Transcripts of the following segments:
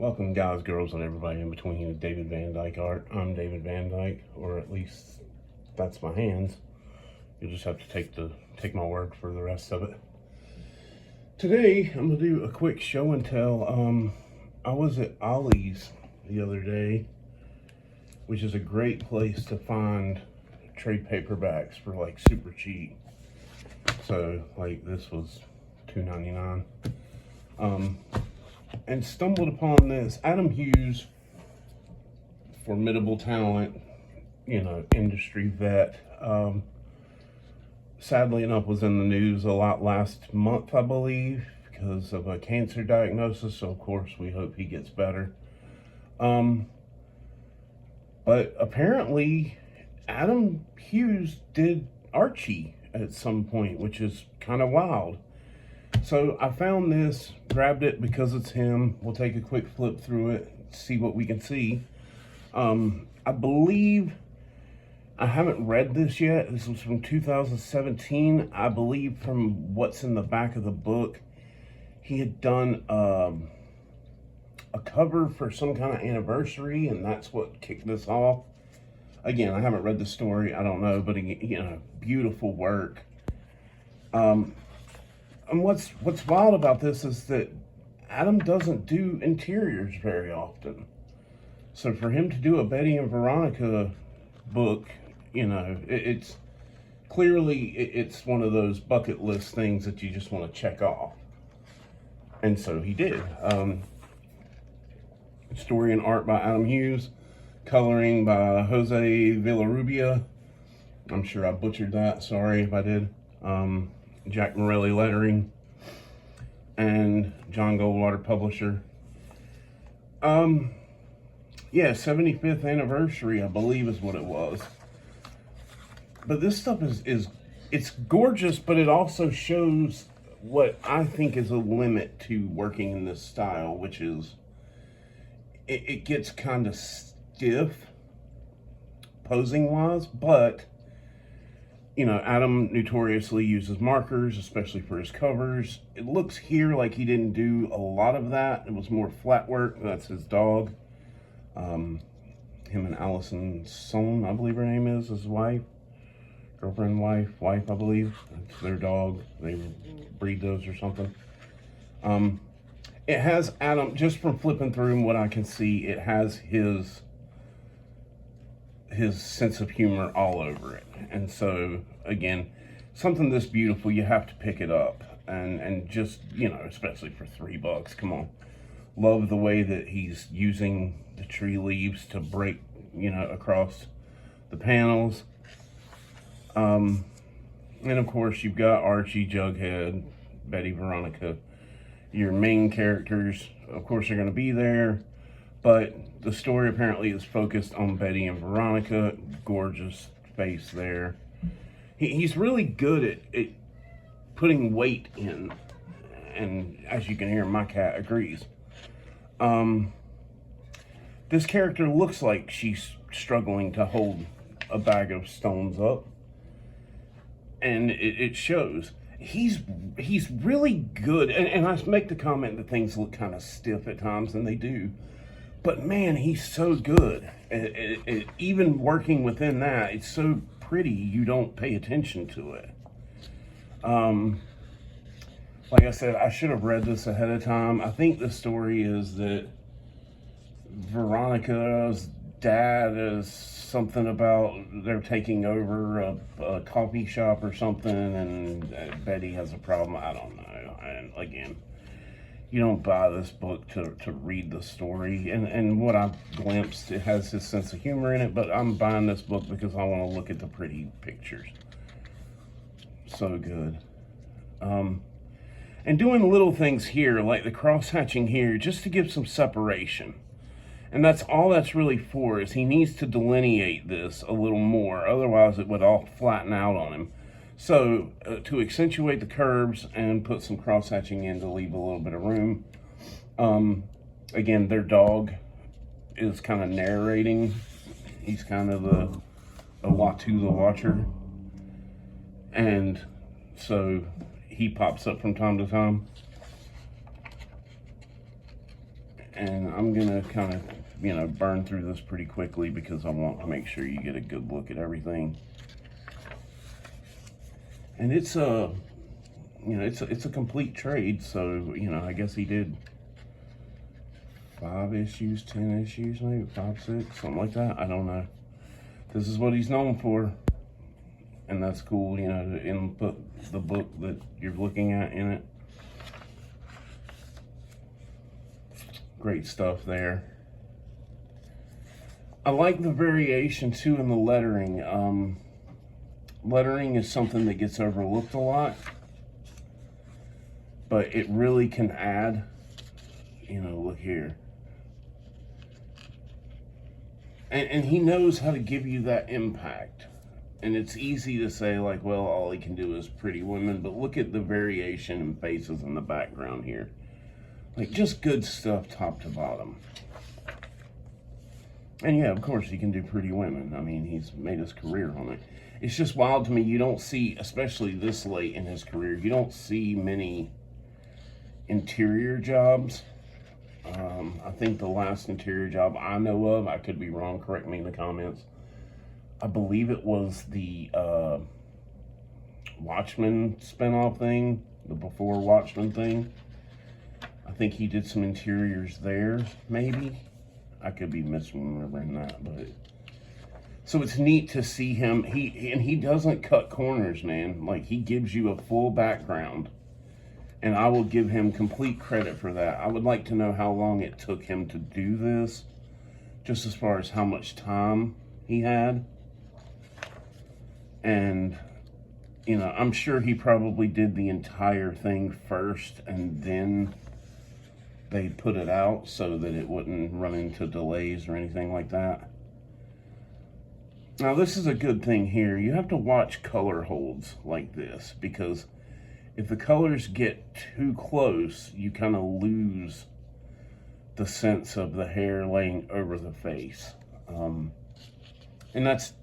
Welcome, guys, girls, and everybody in between to David Van Dyke Art. I'm David Van Dyke, or at least that's my hands. You'll just have to take my word for the rest of it. Today, I'm gonna do a quick show and tell. I was at Ollie's the other day, which is a great place to find trade paperbacks for like super cheap. So, like, this was $2.99. And stumbled upon this. Adam Hughes, formidable talent, industry vet. Sadly enough, was in the news a lot last month, I believe, because of a cancer diagnosis. So, of course, we hope he gets better. But apparently, Adam Hughes did Archie at some point, which is kind of wild. So I found this, grabbed it because it's him. We'll take a quick flip through it, see what we can see. I believe, I haven't read this yet. This was from 2017. I believe from what's in the back of the book, he had done a cover for some kind of anniversary, and that's what kicked this off. Again, I haven't read the story. I don't know, but beautiful work. And what's wild about this is that Adam doesn't do interiors very often. So for him to do a Betty and Veronica book, it's clearly it's one of those bucket list things that you just want to check off. And so he did. Story and art by Adam Hughes, coloring by Jose Villarrubia. I'm sure I butchered that. Sorry if I did. Jack Morelli lettering, and John Goldwater publisher. Yeah, 75th anniversary, I believe, is what it was. But this stuff is it's gorgeous, but it also shows what I think is a limit to working in this style, which is it gets kind of stiff posing wise, but Adam notoriously uses markers, especially for his covers. It looks here like he didn't do a lot of that. It was more flat work. That's his dog. Him and Allison Sohn, I believe her name is, his wife. Girlfriend, wife, I believe. That's their dog. They breed those or something. It has Adam, just from flipping through what I can see, it has his sense of humor all over it. And so, again, something this beautiful, you have to pick it up. And just, especially for $3, come on. Love the way that he's using the tree leaves to break, across the panels. And of course, you've got Archie, Jughead, Betty, Veronica. Your main characters, of course, are going to be there. But the story apparently is focused on Betty and Veronica. Gorgeous face there. He's really good at putting weight in. And as you can hear, my cat agrees. This character looks like she's struggling to hold a bag of stones up. And it shows. He's really good. And I make the comment that things look kind of stiff at times, and they do. But man, he's so good. Even working within that, it's so pretty, you don't pay attention to it. Like I said, I should have read this ahead of time. I think the story is that Veronica's dad is something about they're taking over a coffee shop or something, and Betty has a problem. I don't know. And again, you don't buy this book to read the story. And what I've glimpsed, it has his sense of humor in it, but I'm buying this book because I want to look at the pretty pictures. So good. And doing little things here, like the cross-hatching here, just to give some separation. And that's all that's really for, is he needs to delineate this a little more. Otherwise, it would all flatten out on him. So, to accentuate the curves and put some cross-hatching in to leave a little bit of room. Again, their dog is kind of narrating. He's kind of a Watu the Watcher. And so he pops up from time to time. and I'm gonna kind of, you know, burn through this pretty quickly because I want to make sure you get a good look at everything. And it's a, you know, it's a complete trade. So, you know, I guess he did 5 issues, 10 issues, maybe 5, 6, something like that. I don't know. This is what he's known for, and that's cool. You know, to input the book that you're looking at in it. Great stuff there. I like the variation too in the lettering. Lettering is something that gets overlooked a lot, but it really can add. You know, look here. And he knows how to give you that impact. And it's easy to say, like, well, all he can do is pretty women, but look at the variation in faces in the background here. Like, just good stuff top to bottom. And yeah, of course, he can do pretty women. I mean, he's made his career on it. It's just wild to me. You don't see, especially this late in his career, you don't see many interior jobs. I think the last interior job I know of, I could be wrong, correct me in the comments, I believe it was the Watchmen spinoff thing, the Before Watchmen thing. I think he did some interiors there, maybe. I could be misremembering that, but so it's neat to see him. He doesn't cut corners, man. Like, he gives you a full background, and I will give him complete credit for that. I would like to know how long it took him to do this, just as far as how much time he had. And, you know, I'm sure he probably did the entire thing first, and then they put it out so that it wouldn't run into delays or anything like that. Now, this is a good thing here. You have to watch color holds like this, because if the colors get too close, you kind of lose the sense of the hair laying over the face. And that's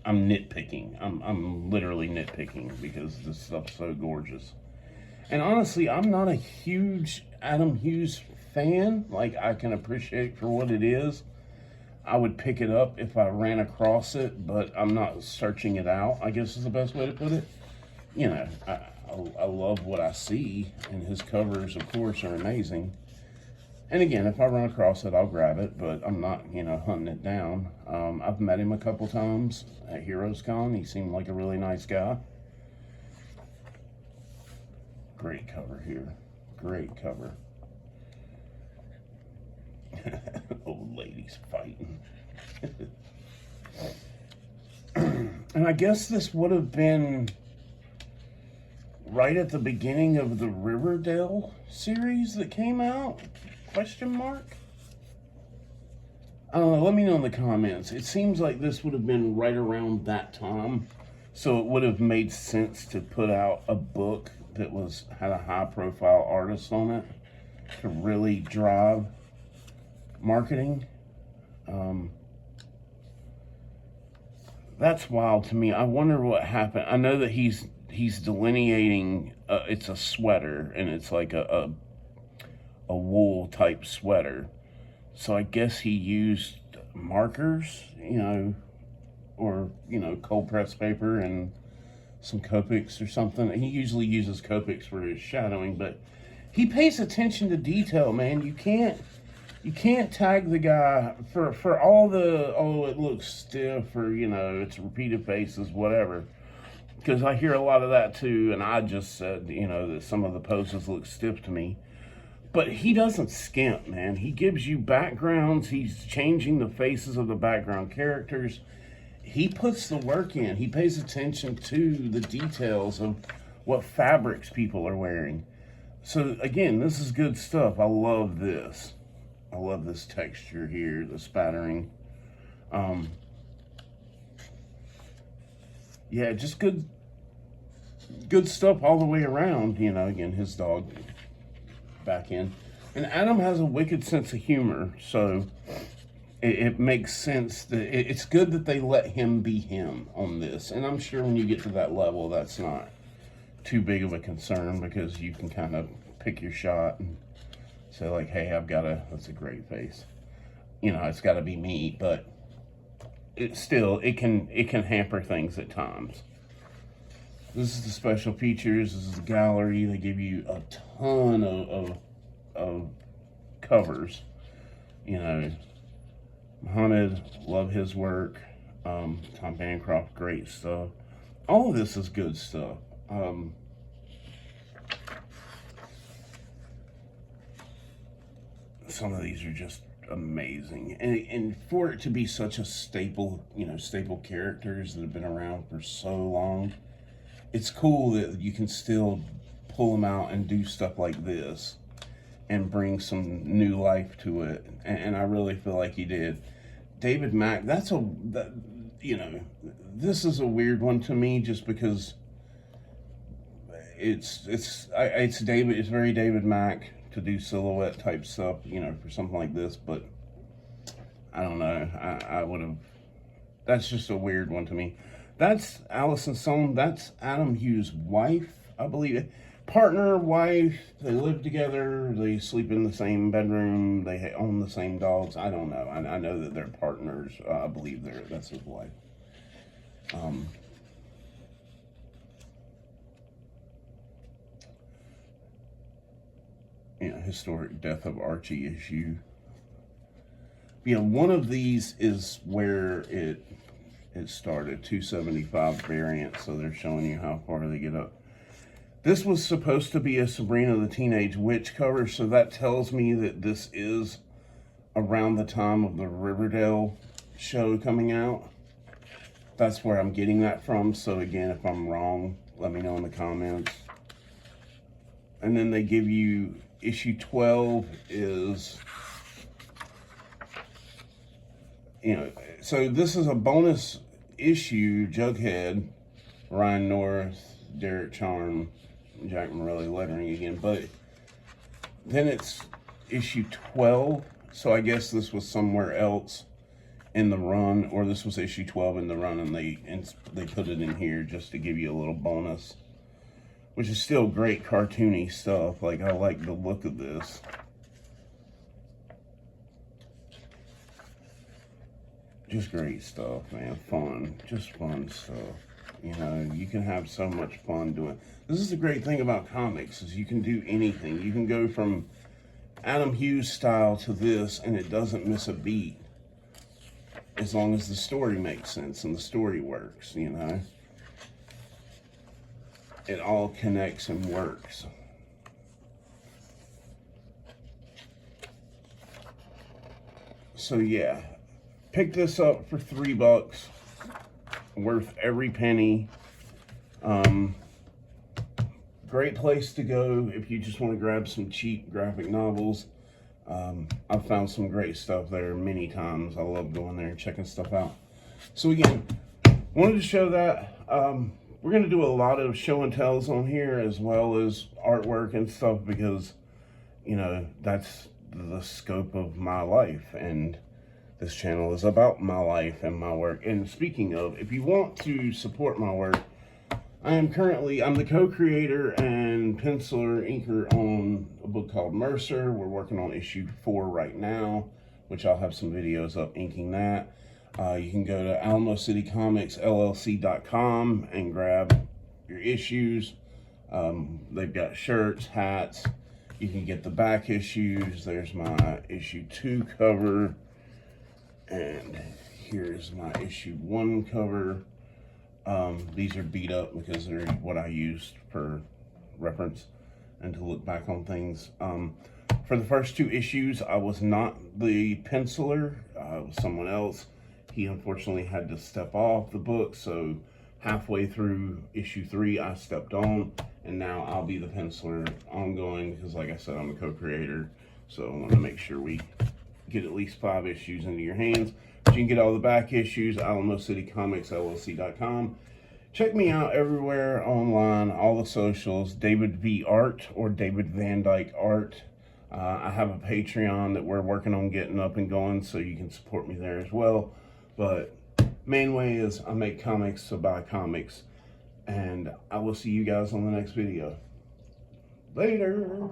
I'm nitpicking. I'm literally nitpicking because this stuff's so gorgeous. And honestly, I'm not a huge Adam Hughes fan. Like, I can appreciate for what it is. I would pick it up if I ran across it, but I'm not searching it out, I guess is the best way to put it. You know, I love what I see, and his covers, of course, are amazing. And again, if I run across it, I'll grab it, but I'm not, you know, hunting it down. I've met him a couple times at Heroes Con. He seemed like a really nice guy. Great cover here. Great cover. Old ladies fighting. And I guess this would have been right at the beginning of the Riverdale series that came out? Question mark? I don't know. Let me know in the comments. It seems like this would have been right around that time. So it would have made sense to put out a book that had a high-profile artist on it to really drive marketing. That's wild to me. I wonder what happened. I know that he's delineating. It's a sweater, and it's like a wool type sweater. So I guess he used markers, you know, or, you know, cold pressed paper and some Copics or something. He usually uses Copics for his shadowing, but he pays attention to detail, man. You can't tag the guy for all the, oh, it looks stiff, or, you know, it's repeated faces, whatever. Because I hear a lot of that too, and I just said, you know, that some of the poses look stiff to me. But he doesn't skimp, man. He gives you backgrounds. He's changing the faces of the background characters. He puts the work in. He pays attention to the details of what fabrics people are wearing. So, again, this is good stuff. I love this. I love this texture here, the spattering. Yeah, just good stuff all the way around. You know, again, his dog back in. And Adam has a wicked sense of humor, so it makes sense that it's good that they let him be him on this. And I'm sure when you get to that level, that's not too big of a concern, because you can kind of pick your shot and say like, hey, that's a great face. You know, it's got to be me, but it can hamper things at times. This is the special features. This is the gallery. They give you a ton of covers. You know, Muhammad, love his work. Tom Bancroft, great stuff. All of this is good stuff. Some of these are just amazing, and for it to be such a staple, staple characters that have been around for so long, it's cool that you can still pull them out and do stuff like this and bring some new life to it. And I really feel like he did. David Mack, this is a weird one to me, just because it's very David Mack to do silhouette type stuff, for something like this. But I don't know, I would have, that's just a weird one to me. That's Allison Sohn. That's Adam Hughes' wife, I believe. Partner, wife, they live together, they sleep in the same bedroom, they own the same dogs. I don't know. I know that they're partners. I believe that's his wife. Historic death of Archie issue. One of these is where it started, 275 variant, so they're showing you how far they get up. This was supposed to be a Sabrina the Teenage Witch cover, so that tells me that this is around the time of the Riverdale show coming out. That's where I'm getting that from, so again, if I'm wrong, let me know in the comments. And then they give you issue 12 is, so this is a bonus issue, Jughead, Ryan North, Derek Charm, Jack Morelli lettering again, but then it's issue 12, so I guess this was somewhere else in the run, or this was issue 12 in the run, and they put it in here just to give you a little bonus, which is still great cartoony stuff. Like, I like the look of this. Just great stuff, man. Just fun stuff. You can have so much fun doing. This is the great thing about comics, is you can do anything. You can go from Adam Hughes style to this, and it doesn't miss a beat, as long as the story makes sense and the story works. It all connects and works. So yeah, pick this up for $3. Worth every penny. Great place to go if you just want to grab some cheap graphic novels. I've found some great stuff there many times. I love going there and checking stuff out. So again, wanted to show that. We're going to do a lot of show and tells on here, as well as artwork and stuff, because that's the scope of my life, and this channel is about my life and my work. And speaking of, if you want to support my work, I'm the co-creator and penciler, inker on a book called Mercer. We're working on issue 4 right now, which I'll have some videos up inking that. You can go to AlamoCityComicsLLC.com and grab your issues. They've got shirts, hats. You can get the back issues. There's my issue 2 cover. And here's my issue 1 cover. These are beat up because they're what I used for reference and to look back on things. For the first 2 issues, I was not the penciler. It was someone else. He unfortunately had to step off the book, so halfway through issue 3, I stepped on, and now I'll be the penciler ongoing, because like I said, I'm a co-creator, so I want to make sure we get at least 5 issues into your hands. But you can get all the back issues, AlamoCityComicsLLC.com. Check me out everywhere online, all the socials, David V Art or David Van Dyke Art. I have a Patreon that we're working on getting up and going, so you can support me there as well. But main way is I make comics, so buy comics. And I will see you guys on the next video. Later.